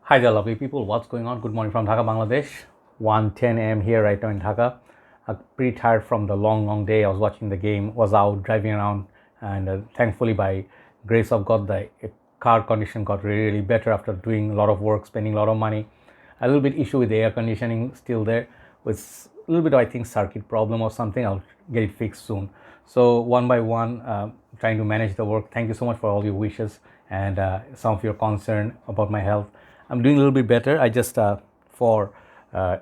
Hi there, lovely people. What's going on? Good morning from Dhaka, Bangladesh. 1:10 a.m. here right now in Dhaka. I'm pretty tired from the long day. I was watching the game, was out driving around, and thankfully, by grace of God, the car condition got really better after doing a lot of work, spending a lot of money. A little bit issue with the air conditioning still there, with a little bit of, I think, circuit problem or something. I'll get it fixed soon. So one by one, trying to manage the work. Thank you so much for all your wishes and some of your concern about my health. I'm doing a little bit better. I just for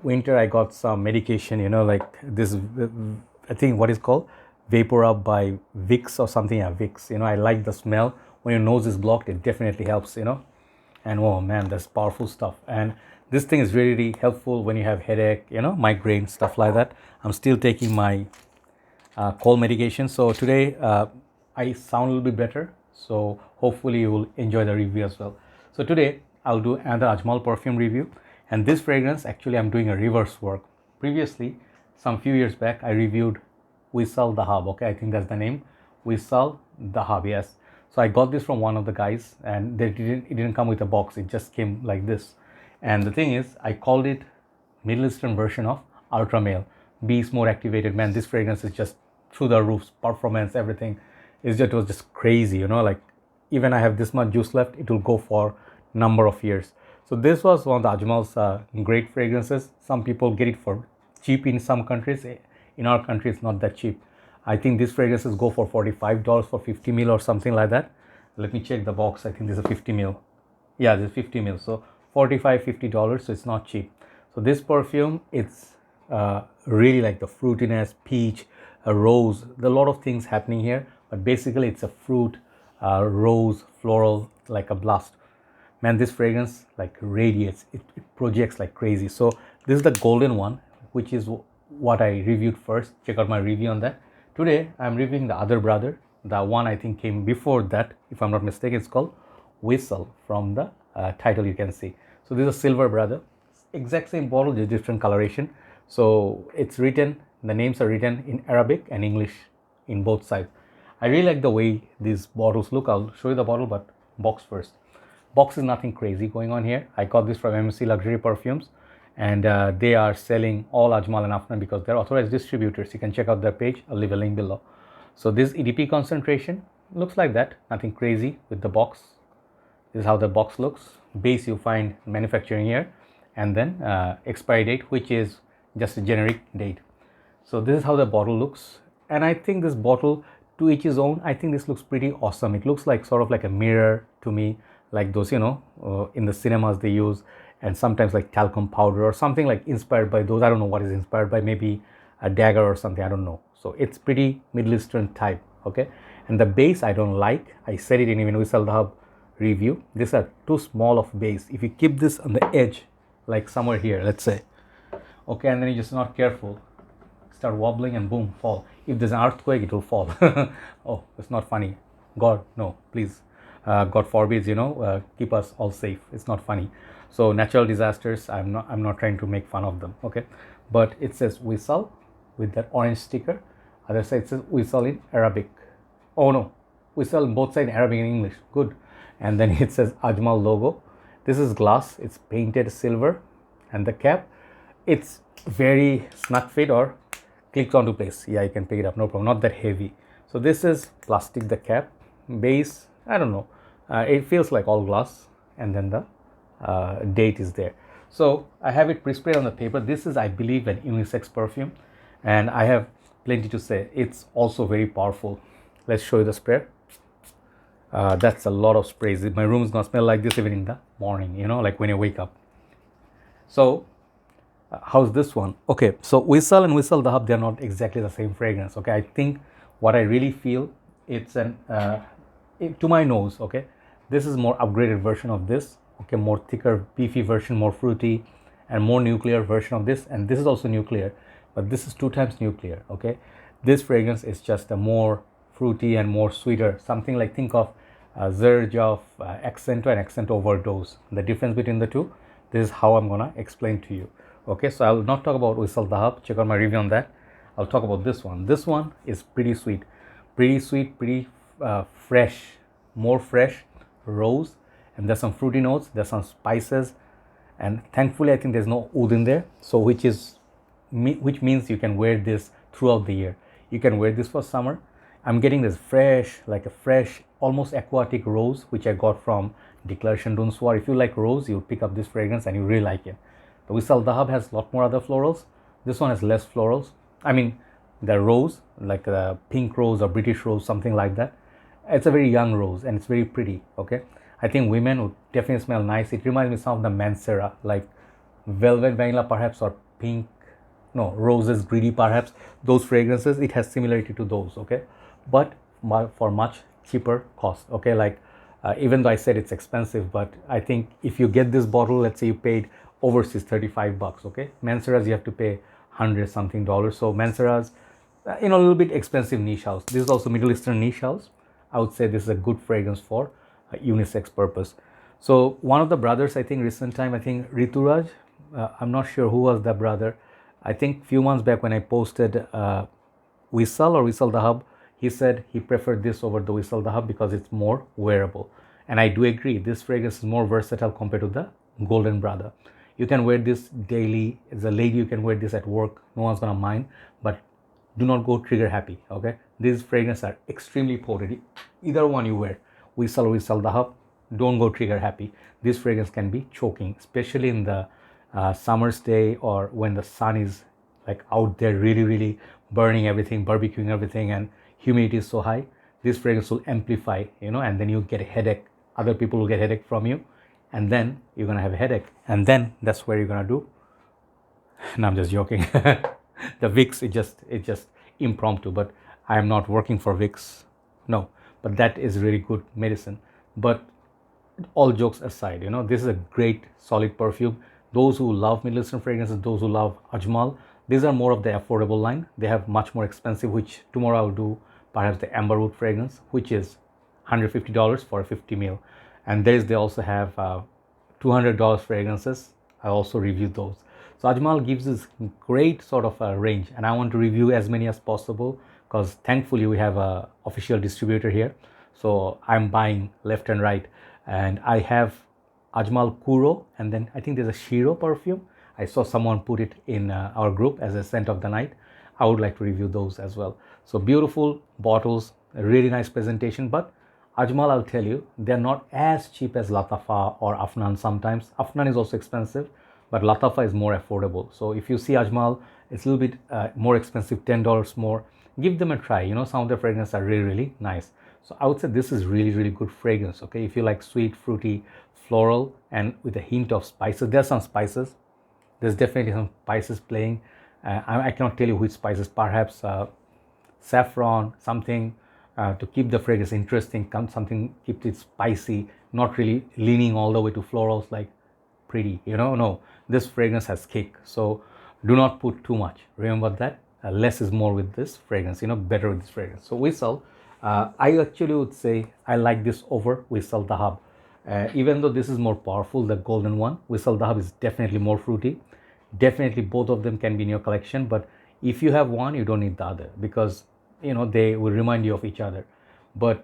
winter I got some medication, like this. I think what is called Vapor Up by Vicks or something. Yeah, Vicks. I like the smell. When your nose is blocked, it definitely helps. And oh man, that's powerful stuff. And this thing is really helpful when you have headache, migraine, stuff like that. I'm still taking my cold medication. So today I sound a little bit better. So hopefully you will enjoy the review as well. So today I'll do another Ajmal perfume review. And this fragrance, actually I'm doing a reverse work. Previously, some few years back, I reviewed Wisal Dahab. Okay, I think that's the name. Wisal Dahab, yes. So I got this from one of the guys, and it didn't come with a box. It just came like this. And the thing is, I called it Middle Eastern version of Ultra Male. Beast more activated. Man, this fragrance is just through the roof. Performance, everything. It was just crazy, like even I have this much juice left, it will go for number of years. So this was one of the Ajmal's great fragrances. Some people get it for cheap in some countries. In our country, it's not that cheap. I think these fragrances go for $45 for 50 ml or something like that. Let me check the box. I think this is a 50 ml. Yeah, this is 50 ml. So $45-50. So it's not cheap. So this perfume, it's really like the fruitiness, peach, a rose. There are a lot of things happening here, but basically it's a fruit, rose, floral, like a blast. Man, this fragrance like radiates. It projects like crazy. So this is the golden one, which is what I reviewed first. Check out my review on that. Today I'm reviewing the other brother. The one I think came before that, if I'm not mistaken. It's called Wisal. From the title you can see. So this is a silver brother. Exact same bottle, just different coloration. So it's written, the names are written in Arabic and English in both sides. I really like the way these bottles look. I'll show you the bottle, but box first. Box is nothing crazy going on here. I got this from MSC Luxury Perfumes, and they are selling all Ajmal and Afnan because they're authorized distributors. You can check out their page. I'll leave a link below. So this EDP concentration looks like that. Nothing crazy with the box. This is how the box looks. Base you find manufacturing here, and then expiry date, which is just a generic date. So this is how the bottle looks, and I think this bottle, to each his own, I think this looks pretty awesome. It looks like sort of like a mirror to me, like those in the cinemas they use, and sometimes like talcum powder or something like inspired by those. I don't know what is inspired by, maybe a dagger or something, I don't know. So it's pretty Middle Eastern type. Okay, and the base I don't like. I said it in even Wisal Dahab review. These are too small of base. If you keep this on the edge, like somewhere here, let's say, okay, and then you're just not careful, start wobbling and boom, fall. If there's an earthquake, it will fall. Oh, it's not funny. God, no, please. God forbids, keep us all safe. It's not funny. So natural disasters, I'm not trying to make fun of them. Okay, but it says Wisal with that orange sticker. Other side says Wisal in Arabic. Oh no, Wisal in both sides, Arabic and English. Good. And then it says Ajmal logo. This is glass. It's painted silver, and the cap, it's very snug fit or clicks onto place. Yeah, you can pick it up, no problem. Not that heavy. So this is plastic. The cap, base, I don't know. It feels like all glass, and then the date is there. So I have it pre-sprayed on the paper. This is, I believe, an unisex perfume, and I have plenty to say. It's also very powerful. Let's show you the spray. That's a lot of sprays. My room is gonna smell like this even in the morning, like when you wake up. So how's this one? Okay, so Wisal and Wisal Dahab, they're not exactly the same fragrance. Okay, I think what I really feel, it's an to my nose, okay, this is more upgraded version of this. Okay, more thicker, beefy version, more fruity, and more nuclear version of this. And this is also nuclear, but this is 2 times nuclear. Okay, this fragrance is just a more fruity and more sweeter, something like, think of Zerge of Accento and Accent Overdose. The difference between the two, this is how I'm gonna explain to you. Okay, so I'll not talk about Wisal Dahab. Check out my review on that. I'll talk about this one. This one is pretty sweet, pretty fresh, more fresh rose, and there's some fruity notes, there's some spices, and thankfully I think there's no oud in there, so which means you can wear this throughout the year. You can wear this for summer. I'm getting this fresh, like a fresh, almost aquatic rose, which I got from Declaration D'un Soir. If you like rose, you'll pick up this fragrance and you really like it. The Wisal Dahab has a lot more other florals. This one has less florals. I mean, the rose, like a pink rose or British rose, something like that. It's a very young rose and it's very pretty, okay? I think women would definitely smell nice. It reminds me some of the Mancera, like velvet vanilla perhaps, or pink, no, roses greedy perhaps. Those fragrances, it has similarity to those, okay? But for much cheaper cost, okay? Like even though I said it's expensive, but I think if you get this bottle, let's say you paid overseas 35 bucks, okay? Manceras you have to pay 100 something dollars. So Manceras, a little bit expensive niche house. This is also Middle Eastern niche house. I would say this is a good fragrance for unisex purpose. So one of the brothers, I think recent time, I think Rituraj, I'm not sure who was the brother. I think few months back when I posted Wisal or Wisal Dahab, he said he preferred this over the Wisal Dahab because it's more wearable. And I do agree, this fragrance is more versatile compared to the Golden Brother. You can wear this daily. As a lady, you can wear this at work. No one's gonna mind, but do not go trigger happy, okay? These fragrances are extremely potent. Either one you wear, Wisal or Wisal Dahab, don't go trigger happy. This fragrance can be choking, especially in the summer's day or when the sun is like out there really burning everything, barbecuing everything, and humidity is so high. This fragrance will amplify, and then you get a headache. Other people will get headache from you, and then you're gonna have a headache, and then that's where you're gonna do. No, I'm just joking. The Vicks, it's just impromptu, but I am not working for Vicks. No, but that is really good medicine. But all jokes aside, this is a great solid perfume. Those who love Middle Eastern fragrances, those who love Ajmal, these are more of the affordable line. They have much more expensive, which tomorrow I'll do perhaps the Amberwood fragrance, which is $150 for a 50 ml. And they also have $200 fragrances. I also reviewed those. So Ajmal gives this great sort of a range, and I want to review as many as possible because thankfully we have a official distributor here. So I'm buying left and right, and I have Ajmal Kuro, and then I think there's a Shiro perfume. I saw someone put it in our group as a scent of the night. I would like to review those as well. So beautiful bottles, a really nice presentation, but Ajmal, I'll tell you, they're not as cheap as Latafa or Afnan sometimes. Afnan is also expensive, but Latafa is more affordable. So if you see Ajmal, it's a little bit more expensive, $10 more. Give them a try. Some of the fragrances are really nice. So I would say this is really good fragrance, okay? If you like sweet, fruity, floral, and with a hint of spices. There's some spices. There's definitely some spices playing. I cannot tell you which spices, perhaps saffron, something to keep the fragrance interesting, something keep it spicy, not really leaning all the way to florals like pretty, no, this fragrance has kick. So do not put too much. Remember that less is more with this fragrance, better with this fragrance. So Wisal, I actually would say I like this over Wisal Dahab. Even though this is more powerful, the golden one, Wisal Dahab is definitely more fruity. Definitely both of them can be in your collection, but if you have one, you don't need the other because they will remind you of each other. But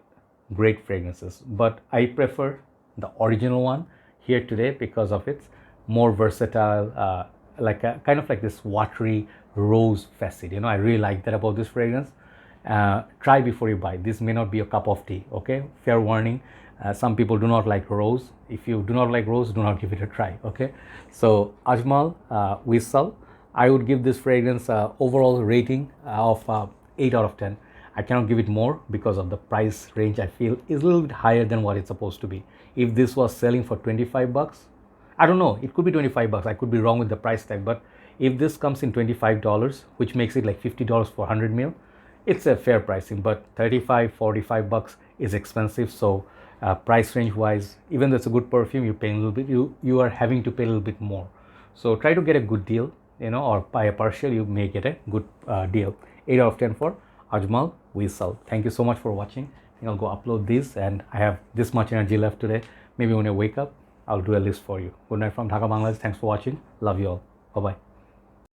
great fragrances. But I prefer the original one here today because of its more versatile, like a kind of like this watery rose facet. I really like that about this fragrance. Try before you buy. This may not be a cup of tea, okay? Fair warning. Some people do not like rose. If you do not like rose, do not give it a try, okay? So Ajmal Wisal, I would give this fragrance overall rating of 8 out of 10. I cannot give it more because of the price range. I feel is a little bit higher than what it's supposed to be. If this was selling for 25 bucks, I don't know, it could be 25 bucks. I could be wrong with the price tag, but if this comes in $25, which makes it like $50 for 100 ml, it's a fair pricing. But 35, 45 bucks is expensive. So price range wise, even though it's a good perfume, you're paying a little bit, you are having to pay a little bit more. So try to get a good deal, or buy a partial, you may get a good deal. 8 out of 10 for Ajmal Wisal. Thank you so much for watching. I think I'll go upload this, and I have this much energy left today. Maybe when I wake up, I'll do a list for you. Good night from Dhaka, Bangladesh. Thanks for watching. Love you all. Bye-bye.